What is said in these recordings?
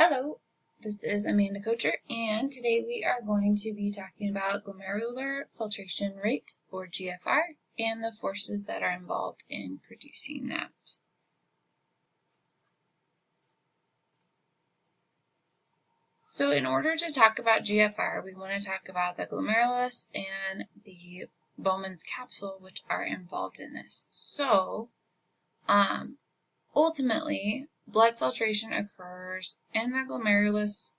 Hello, this is Amanda Kocher, and today we are going to be talking about glomerular filtration rate, or GFR, and the forces that are involved in producing that. So in order to talk about GFR, we want to talk about the glomerulus and the Bowman's capsule, which are involved in this. So, ultimately, blood filtration occurs in the glomerulus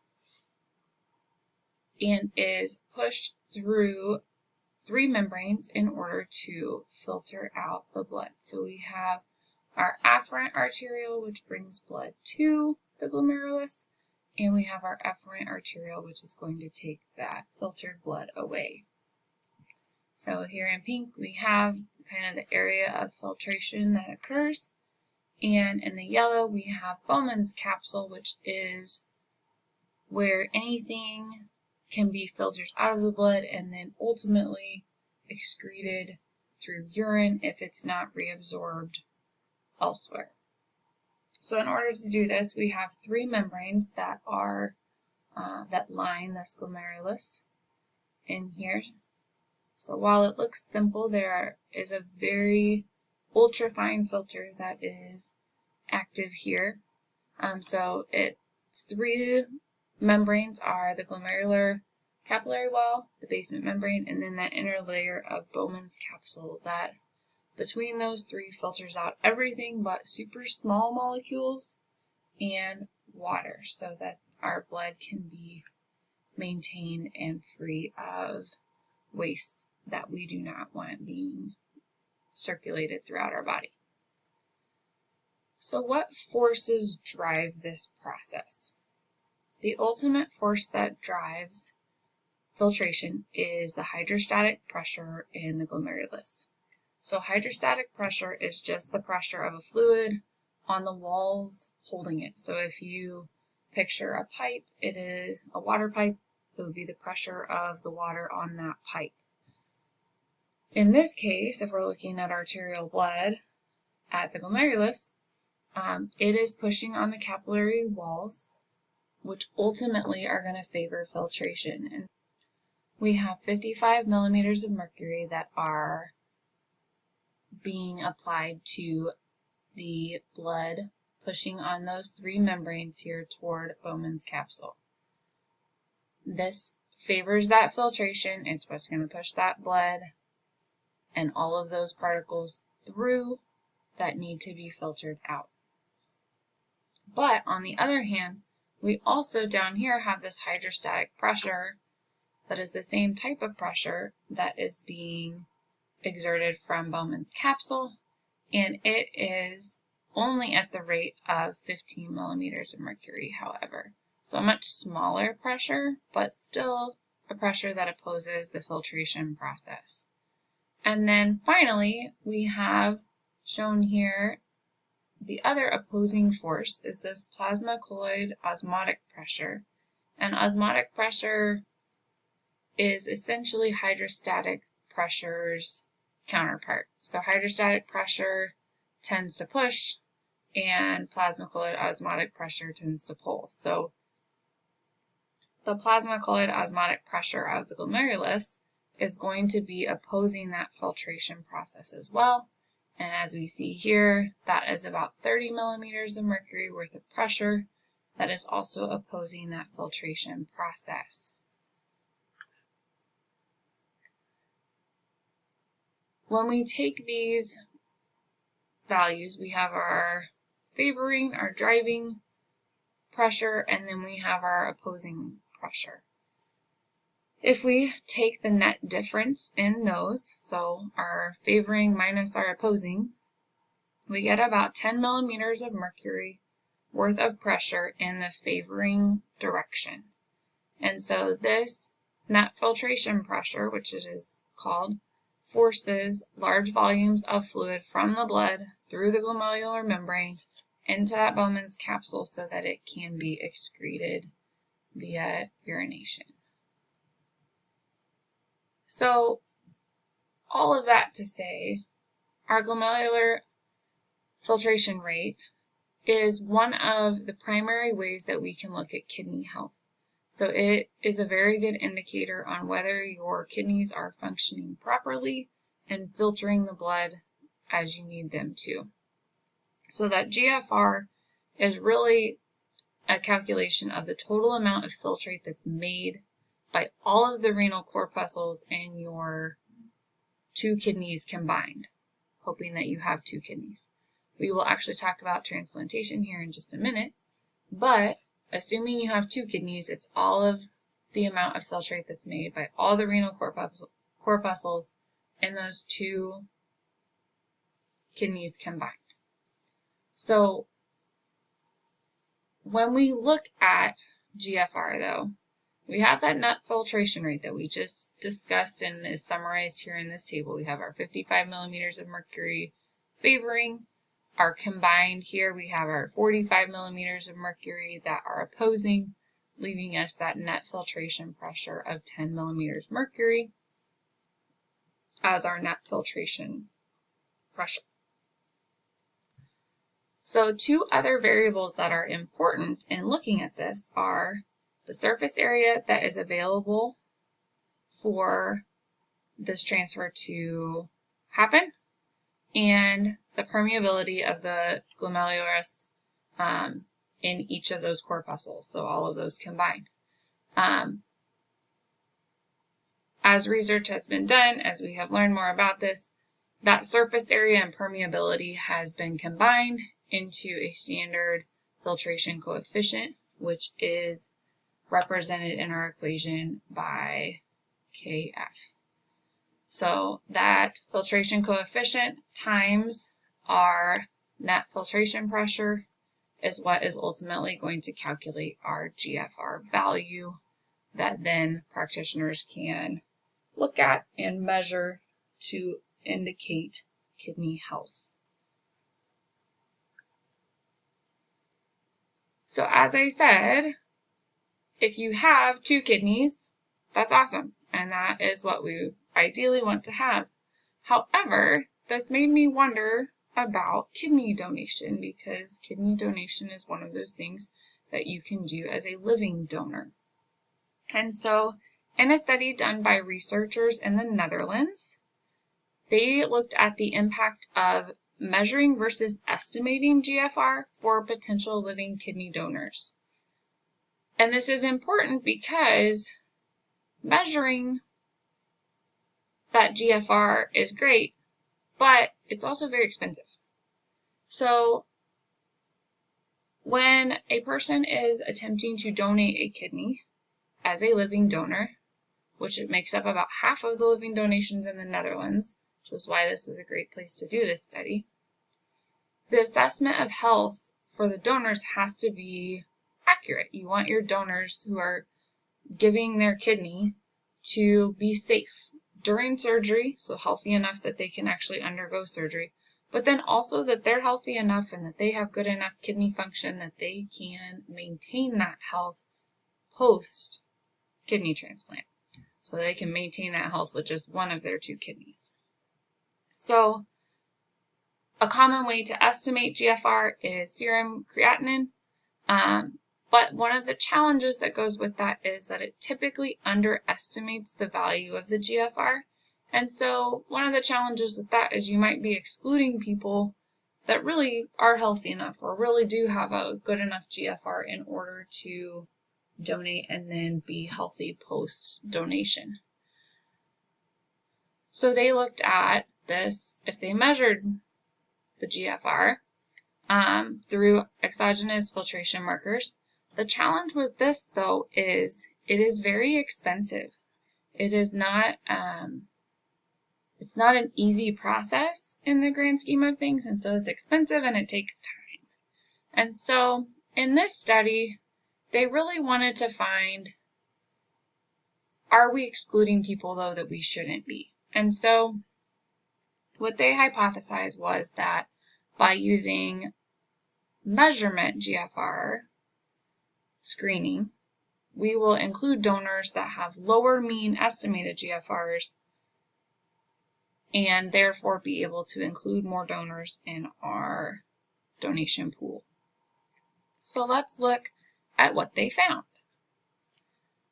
and is pushed through three membranes in order to filter out the blood. So we have our afferent arteriole, which brings blood to the glomerulus, and we have our efferent arteriole, which is going to take that filtered blood away. So here in pink, we have kind of the area of filtration that occurs, and in the yellow, we have Bowman's capsule, which is where anything can be filtered out of the blood and then ultimately excreted through urine if it's not reabsorbed elsewhere. So in order to do this, we have three membranes that are that line this glomerulus in here. So while it looks simple, there is a very ultra-fine filter that is active here. So its three membranes are the glomerular capillary wall, the basement membrane, and then that inner layer of Bowman's capsule that between those three filters out everything but super small molecules and water so that our blood can be maintained and free of waste that we do not want being circulated throughout our body. So what forces drive this process? The ultimate force that drives filtration is the hydrostatic pressure in the glomerulus. So hydrostatic pressure is just the pressure of a fluid on the walls holding it. So if you picture a pipe, it is a water pipe, it would be the pressure of the water on that pipe. In this case, if we're looking at arterial blood at the glomerulus, it is pushing on the capillary walls, which ultimately are going to favor filtration. And we have 55 millimeters of mercury that are being applied to the blood, pushing on those three membranes here toward Bowman's capsule. This favors that filtration. It's what's going to push that blood and all of those particles through that need to be filtered out. But on the other hand, we also down here have this hydrostatic pressure that is the same type of pressure that is being exerted from Bowman's capsule, and it is only at the rate of 15 millimeters of mercury, however. So a much smaller pressure, but still a pressure that opposes the filtration process. And then finally, we have shown here the other opposing force is this plasma colloid osmotic pressure. And osmotic pressure is essentially hydrostatic pressure's counterpart. So hydrostatic pressure tends to push and plasma colloid osmotic pressure tends to pull. So the plasma colloid osmotic pressure of the glomerulus is going to be opposing that filtration process as well. And as we see here, that is about 30 millimeters of mercury worth of pressure that is also opposing that filtration process. When we take these values, we have our favoring, our driving pressure, and then we have our opposing pressure. If we take the net difference in those, so our favoring minus our opposing, we get about 10 millimeters of mercury worth of pressure in the favoring direction. And so this net filtration pressure, which it is called, forces large volumes of fluid from the blood through the glomerular membrane into that Bowman's capsule so that it can be excreted via urination. So all of that to say, our glomerular filtration rate is one of the primary ways that we can look at kidney health. So it is a very good indicator on whether your kidneys are functioning properly and filtering the blood as you need them to. So that GFR is really a calculation of the total amount of filtrate that's made by all of the renal corpuscles in your 2 kidneys combined, hoping that you have 2 kidneys. We will actually talk about transplantation here in just a minute, but assuming you have 2 kidneys, it's all of the amount of filtrate that's made by all the renal corpuscles in those 2 kidneys combined. So when we look at GFR, though, we have that net filtration rate that we just discussed and is summarized here in this table. We have our 55 millimeters of mercury favoring. Our combined here, we have our 45 millimeters of mercury that are opposing, leaving us that net filtration pressure of 10 millimeters mercury as our net filtration pressure. So 2 other variables that are important in looking at this are the surface area that is available for this transfer to happen and the permeability of the glomerulus in each of those corpuscles, so all of those combined. As research has been done, as we have learned more about this, that surface area and permeability has been combined into a standard filtration coefficient, which is represented in our equation by KF. So that filtration coefficient times our net filtration pressure is what is ultimately going to calculate our GFR value that then practitioners can look at and measure to indicate kidney health. So as I said, if you have 2 kidneys, that's awesome, and that is what we ideally want to have. However, this made me wonder about kidney donation, because kidney donation is one of those things that you can do as a living donor. And so, in a study done by researchers in the Netherlands, they looked at the impact of measuring versus estimating GFR for potential living kidney donors. And this is important because measuring that GFR is great, but it's also very expensive. So when a person is attempting to donate a kidney as a living donor, which it makes up about half of the living donations in the Netherlands, which was why this was a great place to do this study, the assessment of health for the donors has to be accurate. You want your donors who are giving their kidney to be safe during surgery, so healthy enough that they can actually undergo surgery, but then also that they're healthy enough and that they have good enough kidney function that they can maintain that health post kidney transplant. So they can maintain that health with just one of their 2 kidneys. So a common way to estimate GFR is serum creatinine, but one of the challenges that goes with that is that it typically underestimates the value of the GFR. And so one of the challenges with that is you might be excluding people that really are healthy enough or really do have a good enough GFR in order to donate and then be healthy post-donation. So they looked at this, if they measured the GFR through exogenous filtration markers. The challenge with this, though, is it is very expensive. It is not, it's not an easy process in the grand scheme of things, and so it's expensive and it takes time. And so in this study, they really wanted to find, are we excluding people, though, that we shouldn't be? And so what they hypothesized was that by using measurement GFR screening, we will include donors that have lower mean estimated GFRs and therefore be able to include more donors in our donation pool. So let's look at what they found.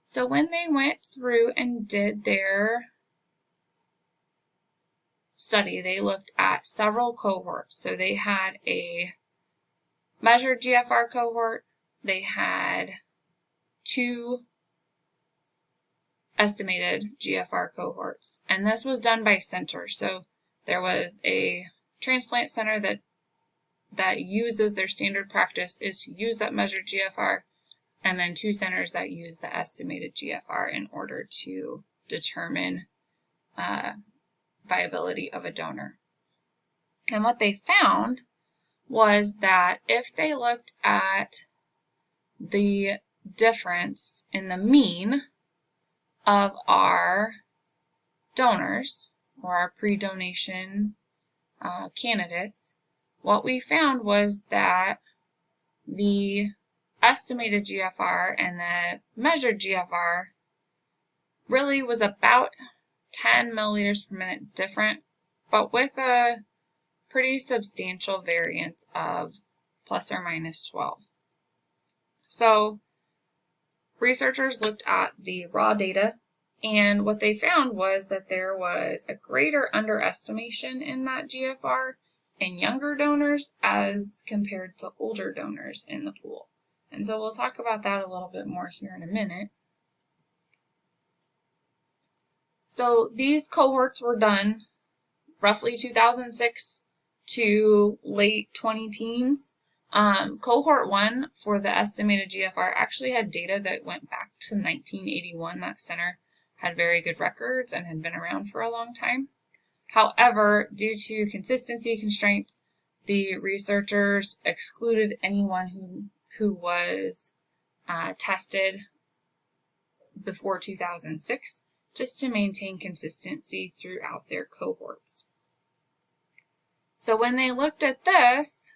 So when they went through and did their study, they looked at several cohorts. So they had a measured GFR cohort, they had 2 estimated GFR cohorts, and this was done by center. So there was a transplant center that uses their standard practice is to use that measured GFR, and then 2 centers that use the estimated GFR in order to determine viability of a donor. And what they found was that if they looked at the difference in the mean of our donors or our pre-donation candidates, what we found was that the estimated GFR and the measured GFR really was about 10 milliliters per minute different, but with a pretty substantial variance of plus or minus 12. So researchers looked at the raw data, and what they found was that there was a greater underestimation in that GFR in younger donors as compared to older donors in the pool. And so we'll talk about that a little bit more here in a minute. So these cohorts were done roughly 2006 to late 2010s. Cohort 1 for the estimated GFR actually had data that went back to 1981. That center had very good records and had been around for a long time. However, due to consistency constraints, the researchers excluded anyone who was tested before 2006, just to maintain consistency throughout their cohorts. So when they looked at this,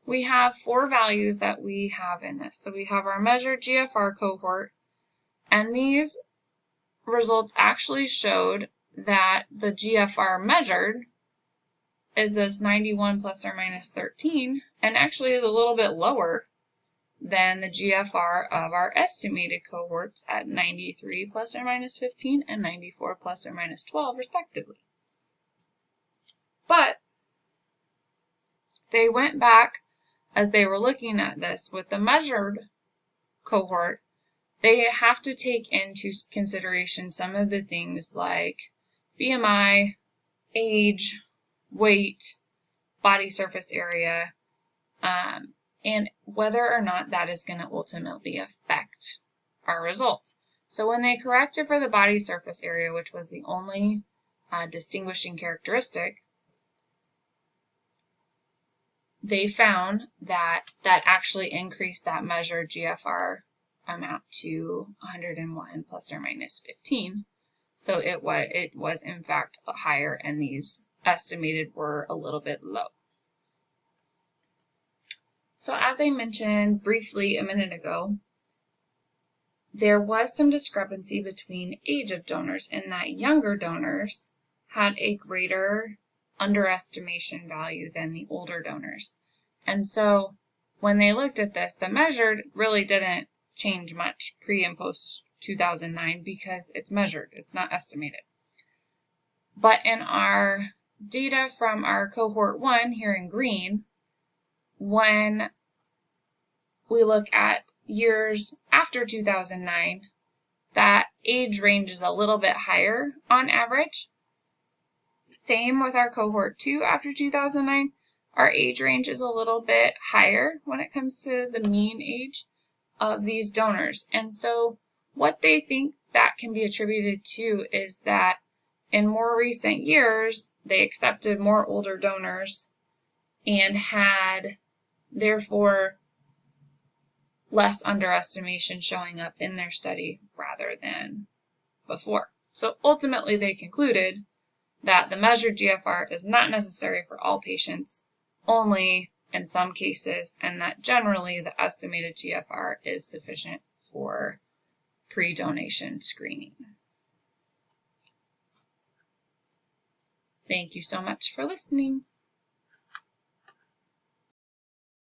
we have 4 values that we have in this. So we have our measured GFR cohort, and these results actually showed that the GFR measured is this 91 plus or minus 13, and actually is a little bit lower than the GFR of our estimated cohorts at 93 plus or minus 15 and 94 plus or minus 12 respectively. But they went back as they were looking at this with the measured cohort. They have to take into consideration some of the things like BMI, age, weight, body surface area, and whether or not that is going to ultimately affect our results. So when they corrected for the body surface area, which was the only distinguishing characteristic, they found that actually increased that measured GFR amount to 101 plus or minus 15. So it was in fact higher, and these estimated were a little bit low. So as I mentioned briefly a minute ago, there was some discrepancy between age of donors in that younger donors had a greater underestimation value than the older donors. And so when they looked at this, the measured really didn't change much pre and post 2009 because it's measured, it's not estimated. But in our data from our cohort 1 here in green, when we look at years after 2009, that age range is a little bit higher on average. Same with our cohort 2 after 2009. Our age range is a little bit higher when it comes to the mean age of these donors. And so what they think that can be attributed to is that in more recent years, they accepted more older donors and had, therefore, less underestimation showing up in their study rather than before. So ultimately, they concluded that the measured GFR is not necessary for all patients, only in some cases, and that generally the estimated GFR is sufficient for pre-donation screening. Thank you so much for listening.